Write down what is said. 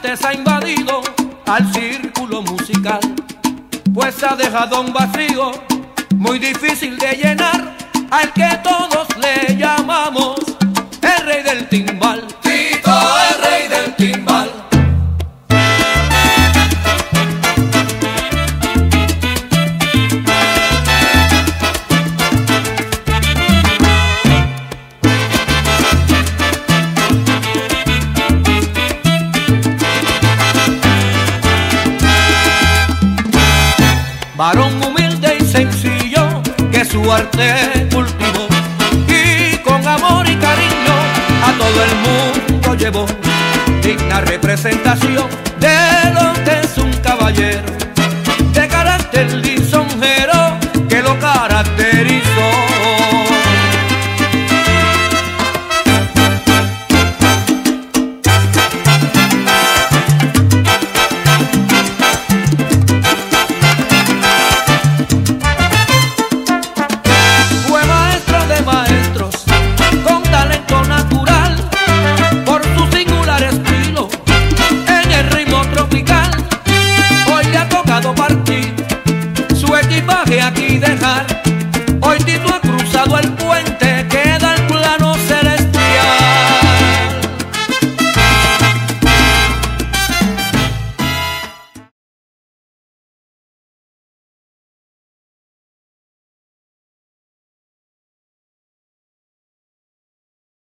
antes ha invadido al círculo musical, pues ha dejado un vacío muy difícil de llenar, al que todos le llamamos el rey del timbal. Tito, el rey del timbal. Varón humilde y sencillo que su arte cultivó, y con amor y cariño a todo el mundo llevó, digna representación de lo que es un caballero.